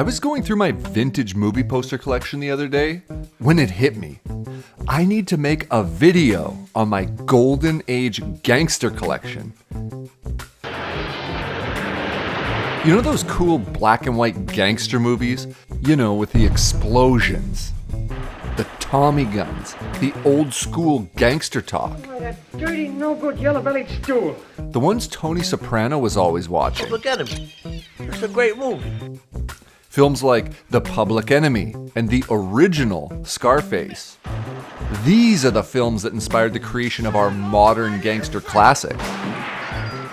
I was going through my vintage movie poster collection the other day when it hit me. I need to make a video on my golden age gangster collection. You know those cool black and white gangster movies? You know, with the explosions, the Tommy guns, the old school gangster talk. Oh, that dirty, no-good, yellow-bellied stool. The ones Tony Soprano was always watching. Look at him. It's a great movie. Films like The Public Enemy and the original Scarface. These are the films that inspired the creation of our modern gangster classic.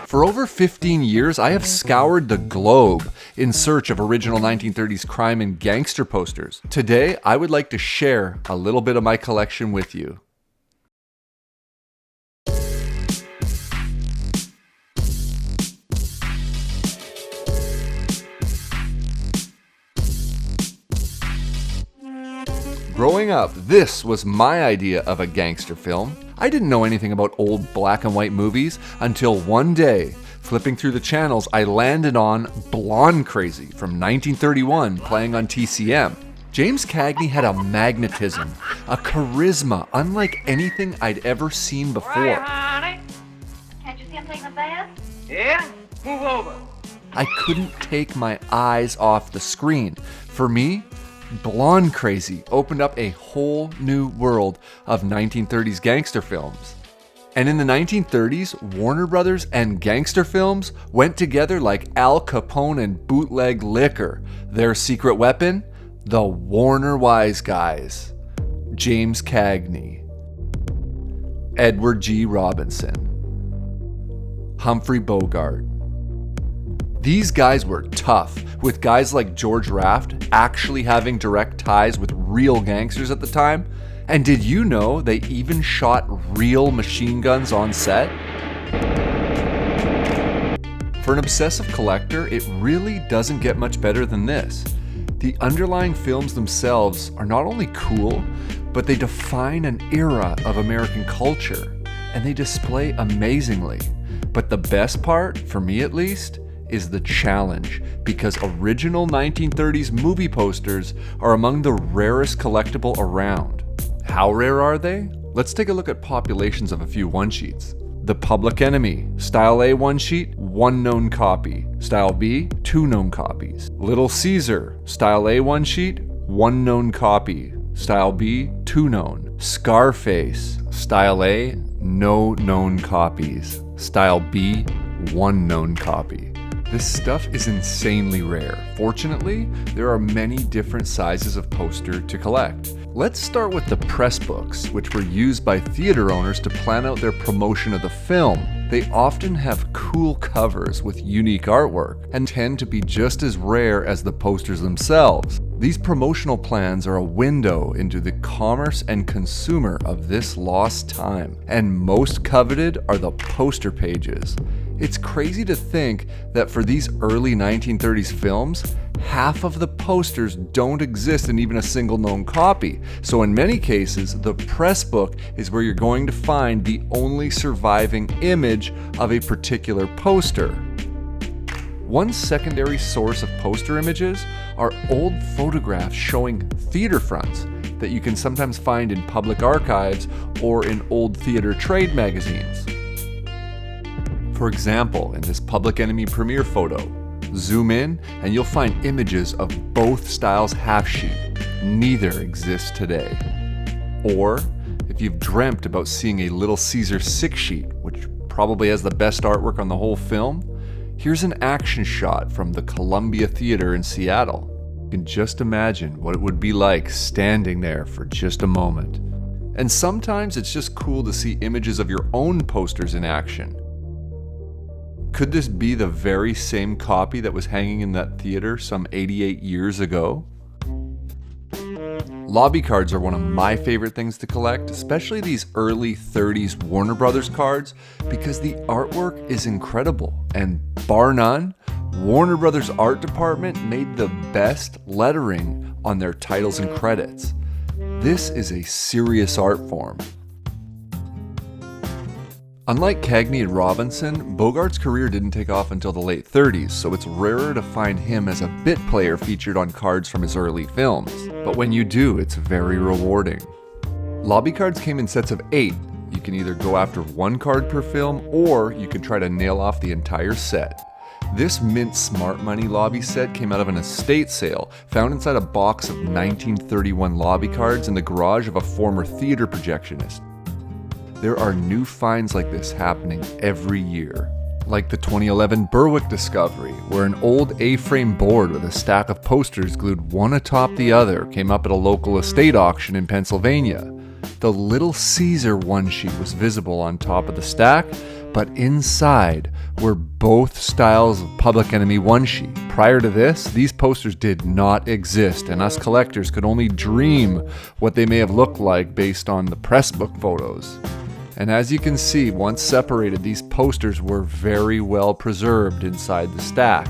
For over 15 years, I have scoured the globe in search of original 1930s crime and gangster posters. Today, I would like to share a little bit of my collection with you. Growing up, this was my idea of a gangster film. I didn't know anything about old black and white movies until one day, flipping through the channels, I landed on Blonde Crazy from 1931 playing on TCM. James Cagney had a magnetism, a charisma unlike anything I'd ever seen before. Right, honey. Can't you see him taking a bath? Yeah? Move over. I couldn't take my eyes off the screen. For me, Blonde Crazy opened up a whole new world of 1930s gangster films. And in the 1930s, Warner Brothers and gangster films went together like Al Capone and bootleg liquor. Their secret weapon? The Warner Wise Guys. James Cagney, Edward G. Robinson, Humphrey Bogart. These guys were tough, with guys like George Raft actually having direct ties with real gangsters at the time. And did you know they even shot real machine guns on set? For an obsessive collector, it really doesn't get much better than this. The underlying films themselves are not only cool, but they define an era of American culture, and they display amazingly. But the best part, for me at least, is the challenge, because original 1930s movie posters are among the rarest collectible around. How rare are they? Let's take a look at populations of a few one-sheets. The Public Enemy, Style A one-sheet, 1 known copy. Style B, 2 known copies. Little Caesar, Style A one-sheet, 1 known copy. Style B, 2 known. Scarface, Style A, no known copies. Style B, 1 known copy. This stuff is insanely rare. Fortunately, there are many different sizes of poster to collect. Let's start with the press books, which were used by theater owners to plan out their promotion of the film. They often have cool covers with unique artwork and tend to be just as rare as the posters themselves. These promotional plans are a window into the commerce and consumer of this lost time, and most coveted are the poster pages. It's crazy to think that for these early 1930s films, half of the posters don't exist in even a single known copy. So in many cases, the press book is where you're going to find the only surviving image of a particular poster. One secondary source of poster images are old photographs showing theater fronts that you can sometimes find in public archives or in old theater trade magazines. For example, in this Public Enemy premiere photo, zoom in and you'll find images of both styles half sheet. Neither exists today. Or, if you've dreamt about seeing a Little Caesar 6 sheet, which probably has the best artwork on the whole film, here's an action shot from the Columbia Theater in Seattle. You can just imagine what it would be like standing there for just a moment. And sometimes it's just cool to see images of your own posters in action. Could this be the very same copy that was hanging in that theater some 88 years ago? Lobby cards are one of my favorite things to collect, especially these early 30s Warner Brothers cards, because the artwork is incredible, and bar none, Warner Brothers art department made the best lettering on their titles and credits. This is a serious art form. Unlike Cagney and Robinson, Bogart's career didn't take off until the late 30s, so it's rarer to find him as a bit player featured on cards from his early films. But when you do, it's very rewarding. Lobby cards came in sets of 8. You can either go after one card per film, or you can try to nail off the entire set. This mint smart money lobby set came out of an estate sale found inside a box of 1931 lobby cards in the garage of a former theater projectionist. There are new finds like this happening every year. Like the 2011 Berwick discovery, where an old A-frame board with a stack of posters glued one atop the other came up at a local estate auction in Pennsylvania. The Little Caesar one sheet was visible on top of the stack, but inside were both styles of Public Enemy one sheet. Prior to this, these posters did not exist, and us collectors could only dream what they may have looked like based on the press book photos. And as you can see, once separated, these posters were very well preserved inside the stack.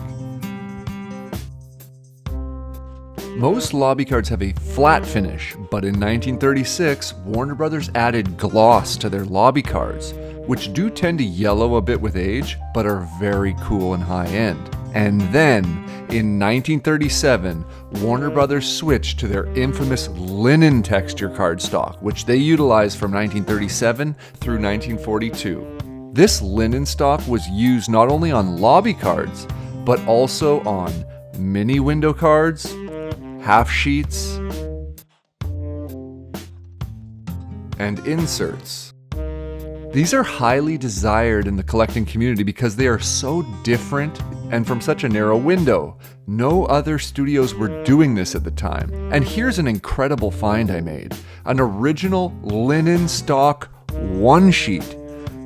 Most lobby cards have a flat finish, but in 1936, Warner Brothers added gloss to their lobby cards, which do tend to yellow a bit with age, but are very cool and high-end. And then, in 1937, Warner Brothers switched to their infamous linen texture cardstock, which they utilized from 1937 through 1942. This linen stock was used not only on lobby cards, but also on mini window cards, half sheets, and inserts. These are highly desired in the collecting community because they are so different and from such a narrow window. No other studios were doing this at the time. And here's an incredible find I made. An original linen stock one sheet.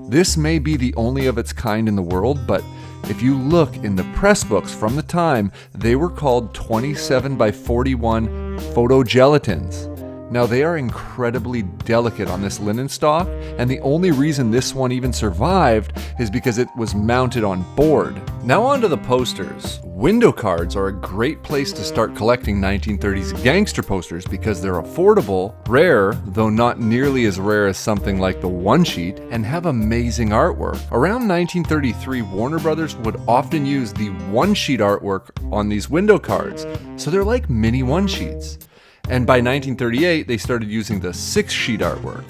This may be the only of its kind in the world, but if you look in the press books from the time, they were called 27 by 41 photogelatins. Now they are incredibly delicate on this linen stock, and the only reason this one even survived is because it was mounted on board. Now on to the posters. Window cards are a great place to start collecting 1930s gangster posters because they're affordable, rare, though not nearly as rare as something like the one sheet, and have amazing artwork. Around 1933, Warner Brothers would often use the one sheet artwork on these window cards, so they're like mini one sheets. And by 1938, they started using the 6-sheet artwork.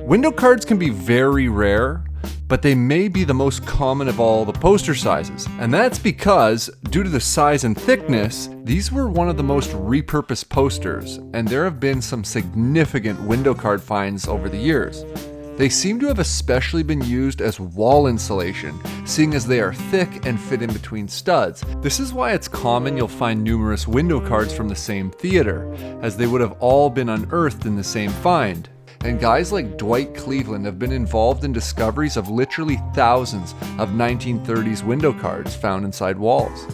Window cards can be very rare, but they may be the most common of all the poster sizes. And that's because, due to the size and thickness, these were one of the most repurposed posters, and there have been some significant window card finds over the years. They seem to have especially been used as wall insulation, seeing as they are thick and fit in between studs. This is why it's common you'll find numerous window cards from the same theater, as they would have all been unearthed in the same find. And guys like Dwight Cleveland have been involved in discoveries of literally thousands of 1930s window cards found inside walls.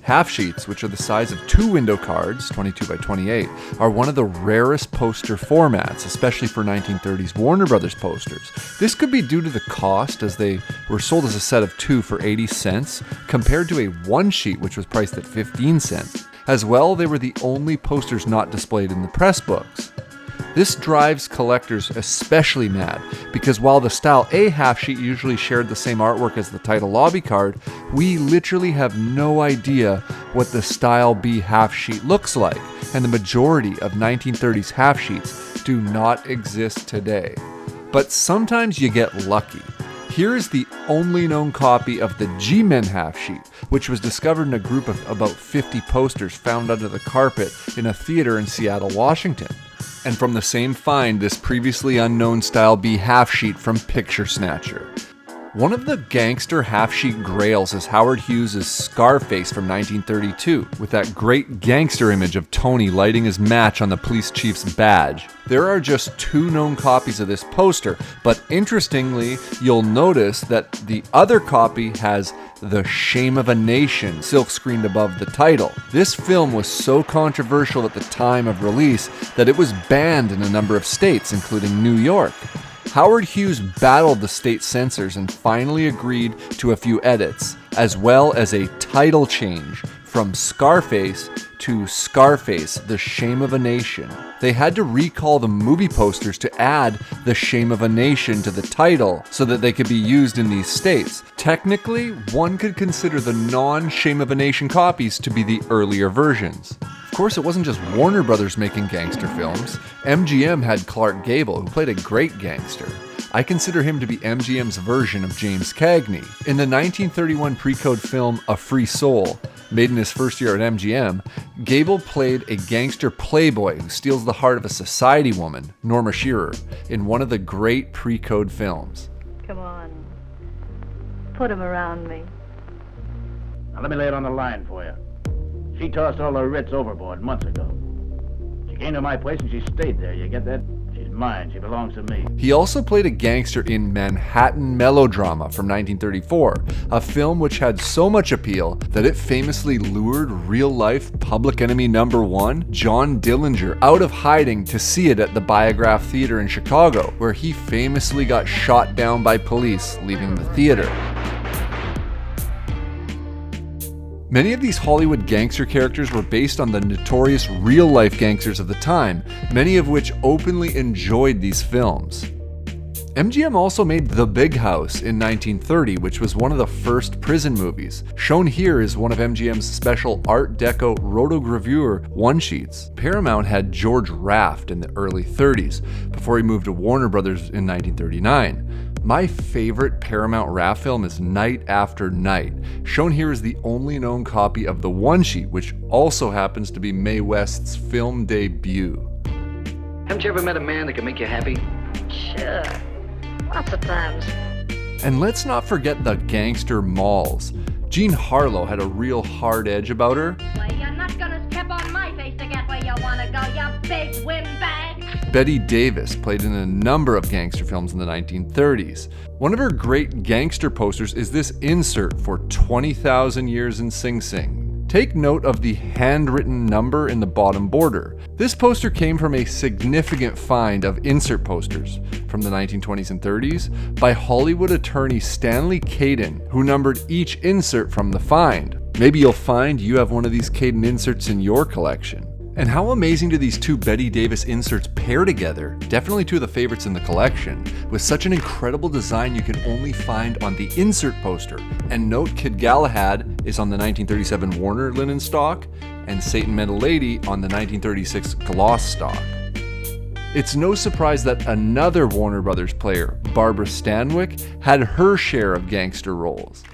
Half sheets, which are the size of 2 window cards, 22 by 28, are one of the rarest poster formats, especially for 1930s Warner Brothers posters. This could be due to the cost, as they were sold as a set of 2 for 80 cents, compared to a one sheet, which was priced at 15 cents. As well, they were the only posters not displayed in the press books. This drives collectors especially mad, because while the Style A half sheet usually shared the same artwork as the title lobby card, we literally have no idea what the Style B half sheet looks like, and the majority of 1930s half sheets do not exist today. But sometimes you get lucky. Here is the only known copy of the G-Men half sheet, which was discovered in a group of about 50 posters found under the carpet in a theater in Seattle, Washington. And from the same find, this previously unknown Style B half sheet from Picture Snatcher. One of the gangster half-sheet grails is Howard Hughes' Scarface from 1932, with that great gangster image of Tony lighting his match on the police chief's badge. There are just 2 known copies of this poster, but interestingly, you'll notice that the other copy has "The Shame of a Nation" silkscreened above the title. This film was so controversial at the time of release that it was banned in a number of states, including New York. Howard Hughes battled the state censors and finally agreed to a few edits, as well as a title change from Scarface to Scarface, The Shame of a Nation. They had to recall the movie posters to add The Shame of a Nation to the title so that they could be used in these states. Technically, one could consider the non-Shame of a Nation copies to be the earlier versions. Of course, it wasn't just Warner Brothers making gangster films. MGM had Clark Gable, who played a great gangster. I consider him to be MGM's version of James Cagney. In the 1931 pre-code film A Free Soul, made in his first year at MGM, Gable played a gangster playboy who steals the heart of a society woman, Norma Shearer, in one of the great pre-code films. Come on. Put him around me. Now let me lay it on the line for you. She tossed all her writs overboard months ago. She came to my place and she stayed there, you get that? She's mine, she belongs to me. He also played a gangster in Manhattan Melodrama from 1934, a film which had so much appeal that it famously lured real-life Public Enemy #1, John Dillinger, out of hiding to see it at the Biograph Theater in Chicago, where he famously got shot down by police leaving the theater. Many of these Hollywood gangster characters were based on the notorious real-life gangsters of the time, many of which openly enjoyed these films. MGM also made The Big House in 1930, which was one of the first prison movies. Shown here is one of MGM's special Art Deco rotogravure one-sheets. Paramount had George Raft in the early 30s, before he moved to Warner Brothers in 1939. My favorite Paramount Raft film is Night After Night. Shown here is the only known copy of the one-sheet, which also happens to be Mae West's film debut. Haven't you ever met a man that can make you happy? Sure. Lots of times. And let's not forget the gangster Malls. Jean Harlow had a real hard edge about her. Well, you're not gonna step on my face to get where you wanna go, you big windbag. Betty Davis played in a number of gangster films in the 1930s. One of her great gangster posters is this insert for 20,000 Years in Sing Sing. Take note of the handwritten number in the bottom border. This poster came from a significant find of insert posters from the 1920s and 30s by Hollywood attorney Stanley Caden, who numbered each insert from the find. Maybe you'll find you have one of these Caden inserts in your collection. And how amazing do these two Betty Davis inserts pair together? Definitely two of the favorites in the collection, with such an incredible design you can only find on the insert poster. And note, Kid Galahad is on the 1937 Warner linen stock, and Satan Met a Lady on the 1936 gloss stock. It's no surprise that another Warner Brothers player, Barbara Stanwyck, had her share of gangster roles.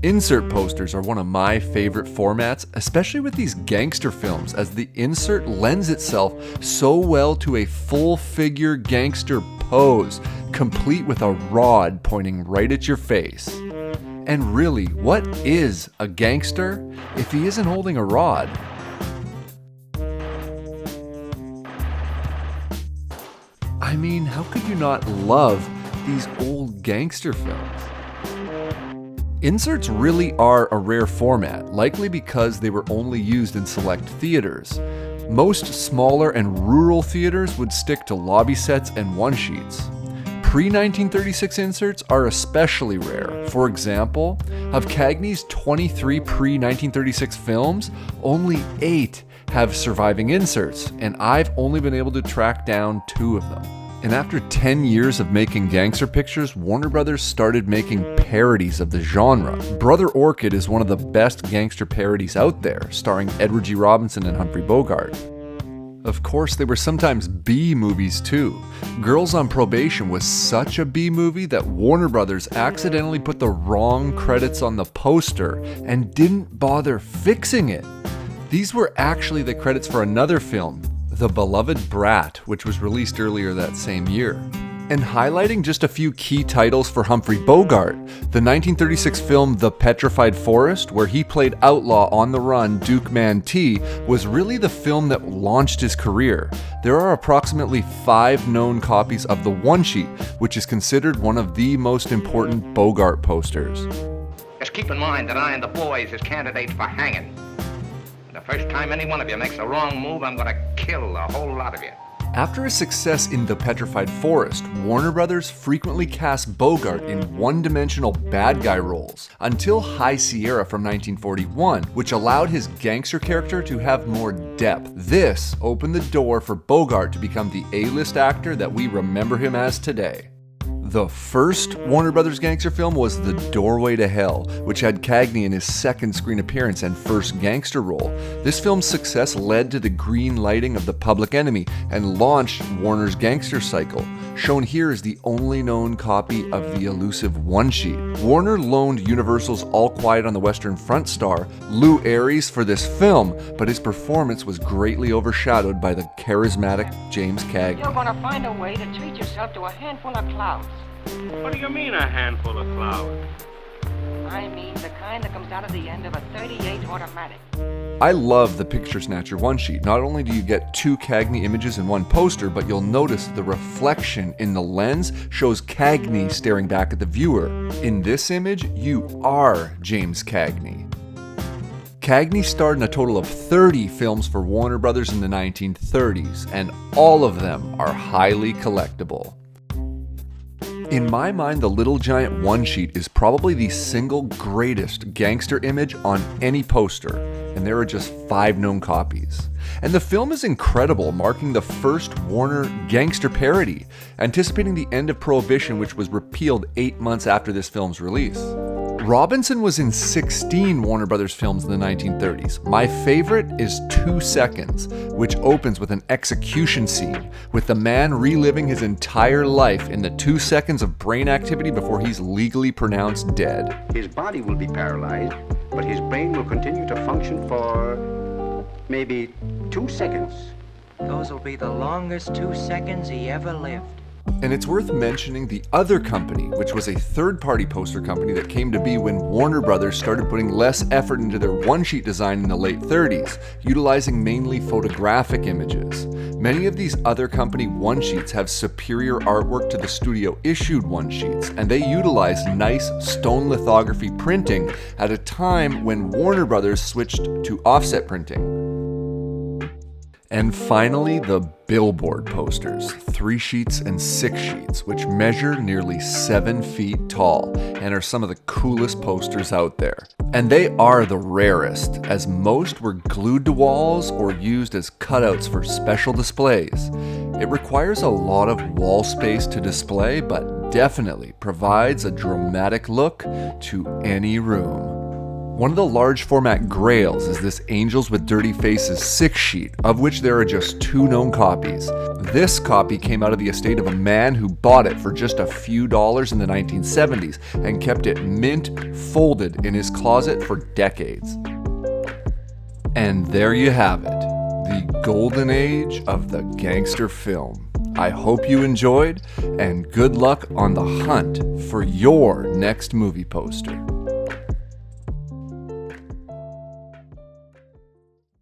Insert posters are one of my favorite formats, especially with these gangster films, as the insert lends itself so well to a full-figure gangster pose, complete with a rod pointing right at your face. And really, what is a gangster if he isn't holding a rod? I mean, how could you not love these old gangster films? Inserts really are a rare format, likely because they were only used in select theaters. Most smaller and rural theaters would stick to lobby sets and one-sheets. Pre-1936 inserts are especially rare. For example, of Cagney's 23 pre-1936 films, only 8 have surviving inserts, and I've only been able to track down 2 of them. And after 10 years of making gangster pictures, Warner Brothers started making parodies of the genre. Brother Orchid is one of the best gangster parodies out there, starring Edward G. Robinson and Humphrey Bogart. Of course, they were sometimes B movies too. Girls on Probation was such a B movie that Warner Brothers accidentally put the wrong credits on the poster and didn't bother fixing it. These were actually the credits for another film, The Beloved Brat, which was released earlier that same year. And highlighting just a few key titles for Humphrey Bogart, the 1936 film The Petrified Forest, where he played outlaw on the run Duke Mantee, was really the film that launched his career. There are approximately 5 known copies of the one-sheet, which is considered one of the most important Bogart posters. Just keep in mind that I and the boys is candidates for hanging. The first time any one of you makes a wrong move, I'm gonna kill a whole lot of you. After his success in The Petrified Forest, Warner Brothers frequently cast Bogart in one-dimensional bad guy roles, until High Sierra from 1941, which allowed his gangster character to have more depth. This opened the door for Bogart to become the A-list actor that we remember him as today. The first Warner Brothers gangster film was The Doorway to Hell, which had Cagney in his second screen appearance and first gangster role. This film's success led to the green lighting of The Public Enemy and launched Warner's gangster cycle. Shown here is the only known copy of the elusive one-sheet. Warner loaned Universal's All Quiet on the Western Front star, Lou Ayres, for this film, but his performance was greatly overshadowed by the charismatic James Cagney. You're gonna find a way to treat yourself to a handful of clouds. What do you mean, a handful of flowers? I mean the kind that comes out of the end of a 38 automatic. I love the Picture Snatcher one-sheet. Not only do you get two Cagney images in one poster, but you'll notice the reflection in the lens shows Cagney staring back at the viewer. In this image, you are James Cagney. Cagney starred in a total of 30 films for Warner Brothers in the 1930s, and all of them are highly collectible. In my mind, the Little Giant one-sheet is probably the single greatest gangster image on any poster, and there are just 5 known copies. And the film is incredible, marking the first Warner gangster parody, anticipating the end of Prohibition, which was repealed 8 months after this film's release. Robinson was in 16 Warner Brothers films in the 1930s. My favorite is 2 Seconds, which opens with an execution scene, with the man reliving his entire life in the 2 seconds of brain activity before he's legally pronounced dead. His body will be paralyzed, but his brain will continue to function for maybe 2 seconds. Those will be the longest 2 seconds he ever lived. And it's worth mentioning the other company, which was a third-party poster company that came to be when Warner Brothers started putting less effort into their one-sheet design in the late 30s, utilizing mainly photographic images. Many of these other company one-sheets have superior artwork to the studio-issued one-sheets, and they utilize nice stone lithography printing at a time when Warner Brothers switched to offset printing. And finally, the Billboard posters, 3 sheets and 6 sheets, which measure nearly 7 feet tall and are some of the coolest posters out there. And they are the rarest, as most were glued to walls or used as cutouts for special displays. It requires a lot of wall space to display, but definitely provides a dramatic look to any room. One of the large format grails is this Angels with Dirty Faces 6 sheet, of which there are just 2 known copies. This copy came out of the estate of a man who bought it for just a few dollars in the 1970s and kept it mint folded in his closet for decades. And there you have it, the golden age of the gangster film. I hope you enjoyed, and good luck on the hunt for your next movie poster.